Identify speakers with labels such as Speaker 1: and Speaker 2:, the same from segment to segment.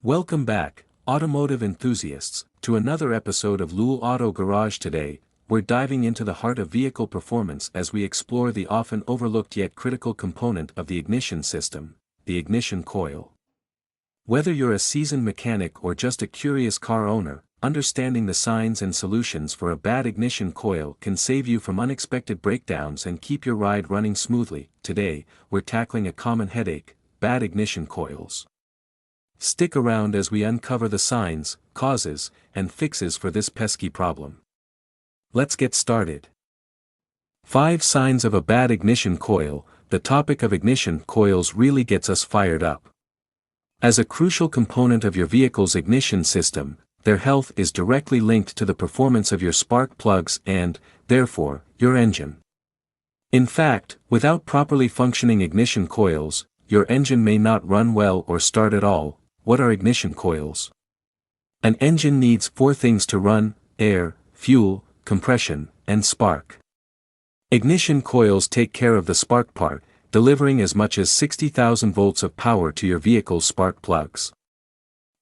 Speaker 1: Welcome back, automotive enthusiasts, to another episode of Lul Auto Garage. Today, we're diving into the heart of vehicle performance as we explore the often overlooked yet critical component of the ignition system, the ignition coil. Whether you're a seasoned mechanic or just a curious car owner, understanding the signs and solutions for a bad ignition coil can save you from unexpected breakdowns and keep your ride running smoothly. Today, we're tackling a common headache: bad ignition coils. Stick around as we uncover the signs, causes, and fixes for this pesky problem. Let's get started. 5 signs of a bad ignition coil. The topic of ignition coils really gets us fired up. As a crucial component of your vehicle's ignition system, their health is directly linked to the performance of your spark plugs and, therefore, your engine. In fact, without properly functioning ignition coils, your engine may not run well or start at all. What are ignition coils? An engine needs 4 things to run: air, fuel, compression, and spark. Ignition coils take care of the spark part, delivering as much as 60,000 volts of power to your vehicle's spark plugs.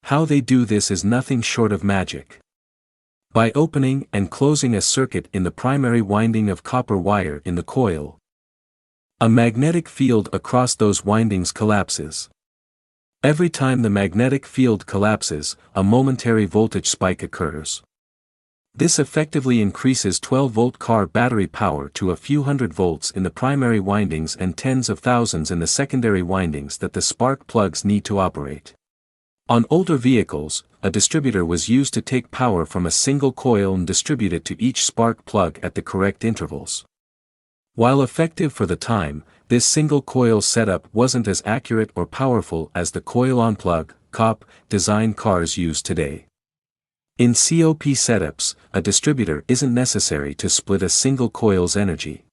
Speaker 1: How they do this is nothing short of magic. By opening and closing a circuit in the primary winding of copper wire in the coil, a magnetic field across those windings collapses. Every time the magnetic field collapses, a momentary voltage spike occurs. This effectively increases 12-volt car battery power to a few hundred volts in the primary windings and tens of thousands in the secondary windings that the spark plugs need to operate. On older vehicles, a distributor was used to take power from a single coil and distribute it to each spark plug at the correct intervals. While effective for the time, this single coil setup wasn't as accurate or powerful as the coil-on-plug (COP) design cars use today. In COP setups, a distributor isn't necessary to split a single coil's energy.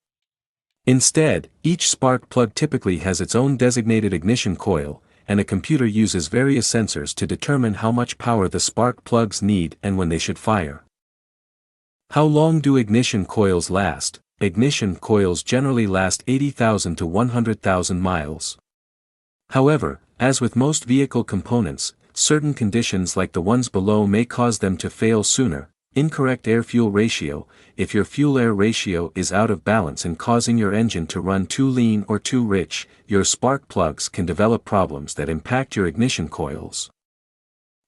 Speaker 1: Instead, each spark plug typically has its own designated ignition coil, and a computer uses various sensors to determine how much power the spark plugs need and when they should fire. How long do ignition coils last? Ignition coils generally last 80,000 to 100,000 miles. However, as with most vehicle components, certain conditions like the ones below may cause them to fail sooner. Incorrect air-fuel ratio: if your fuel-air ratio is out of balance and causing your engine to run too lean or too rich, your spark plugs can develop problems that impact your ignition coils.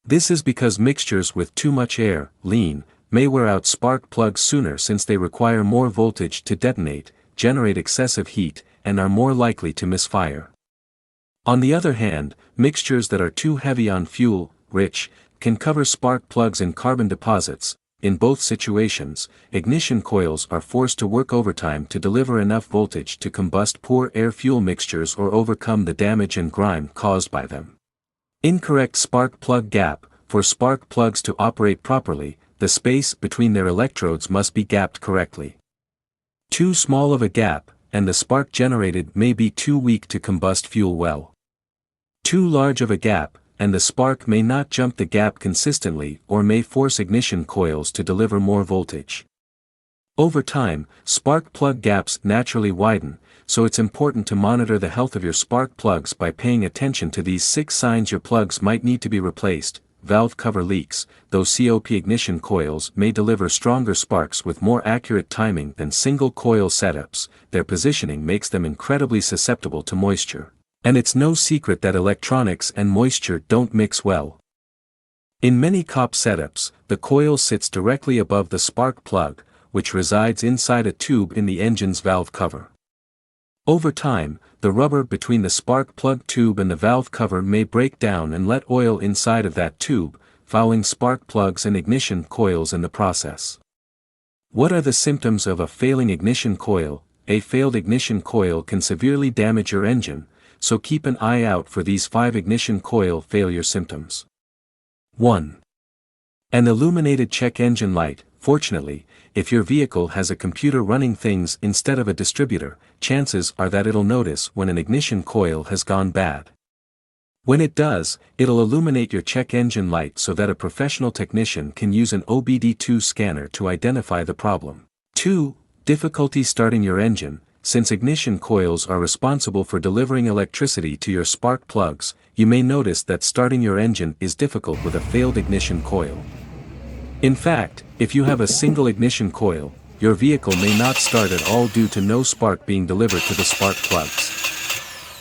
Speaker 1: This is because mixtures with too much air, lean, may wear out spark plugs sooner since they require more voltage to detonate, generate excessive heat, and are more likely to misfire. On the other hand, mixtures that are too heavy on fuel, rich, can cover spark plugs in carbon deposits. In both situations, ignition coils are forced to work overtime to deliver enough voltage to combust poor air-fuel mixtures or overcome the damage and grime caused by them. Incorrect spark plug gap: for spark plugs to operate properly, the space between their electrodes must be gapped correctly. Too small of a gap, and the spark generated may be too weak to combust fuel well. Too large of a gap, and the spark may not jump the gap consistently or may force ignition coils to deliver more voltage. Over time, spark plug gaps naturally widen, so it's important to monitor the health of your spark plugs by paying attention to these 6 signs. Your plugs might need to be replaced. Valve cover leaks: though COP ignition coils may deliver stronger sparks with more accurate timing than single coil setups, their positioning makes them incredibly susceptible to moisture. And it's no secret that electronics and moisture don't mix well. In many COP setups, the coil sits directly above the spark plug, which resides inside a tube in the engine's valve cover. Over time, the rubber between the spark plug tube and the valve cover may break down and let oil inside of that tube, fouling spark plugs and ignition coils in the process. What are the symptoms of a failing ignition coil? A failed ignition coil can severely damage your engine, so keep an eye out for these 5 ignition coil failure symptoms. 1. An illuminated check engine light. Fortunately, if your vehicle has a computer running things instead of a distributor, chances are that it'll notice when an ignition coil has gone bad. When it does, it'll illuminate your check engine light so that a professional technician can use an OBD2 scanner to identify the problem. 2. Difficulty starting your engine. since ignition coils are responsible for delivering electricity to your spark plugs, you may notice that starting your engine is difficult with a failed ignition coil. In fact, if you have a single ignition coil, your vehicle may not start at all due to no spark being delivered to the spark plugs.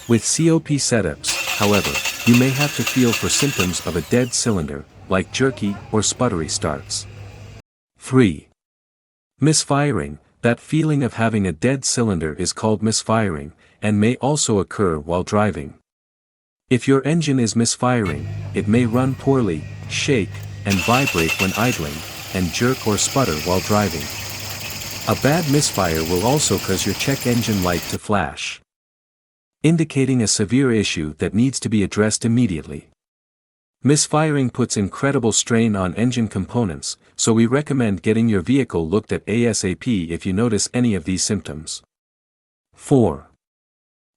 Speaker 1: With COP setups, however, you may have to feel for symptoms of a dead cylinder, like jerky or sputtery starts. 3. Misfiring. That feeling of having a dead cylinder is called misfiring, and may also occur while driving. If your engine is misfiring, it may run poorly, shake, and vibrate when idling, and jerk or sputter while driving. A bad misfire will also cause your check engine light to flash, indicating a severe issue that needs to be addressed immediately. Misfiring puts incredible strain on engine components, so we recommend getting your vehicle looked at ASAP if you notice any of these symptoms. 4.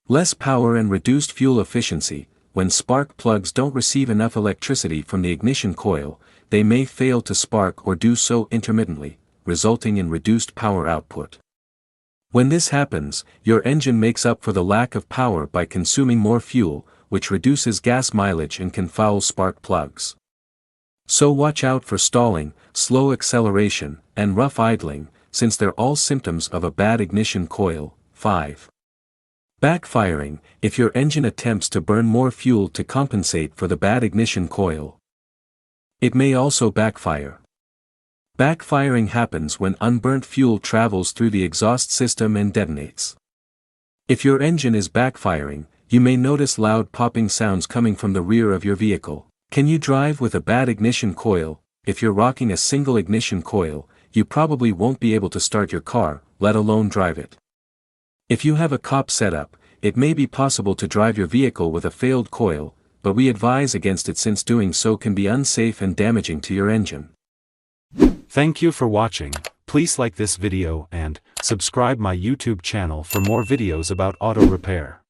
Speaker 1: Less power and reduced fuel efficiency. When spark plugs don't receive enough electricity from the ignition coil, they may fail to spark or do so intermittently, resulting in reduced power output. When this happens, your engine makes up for the lack of power by consuming more fuel, which reduces gas mileage and can foul spark plugs. So watch out for stalling, slow acceleration, and rough idling, since they're all symptoms of a bad ignition coil. 5. Backfiring. If your engine attempts to burn more fuel to compensate for the bad ignition coil, it may also backfire. Backfiring happens when unburnt fuel travels through the exhaust system and detonates. If your engine is backfiring, you may notice loud popping sounds coming from the rear of your vehicle. Can you drive with a bad ignition coil? If you're rocking a single ignition coil, you probably won't be able to start your car, let alone drive it. If you have a COP setup, it may be possible to drive your vehicle with a failed coil, but we advise against it since doing so can be unsafe and damaging to your engine.
Speaker 2: Thank you for watching. Please like this video and subscribe my YouTube channel for more videos about auto repair.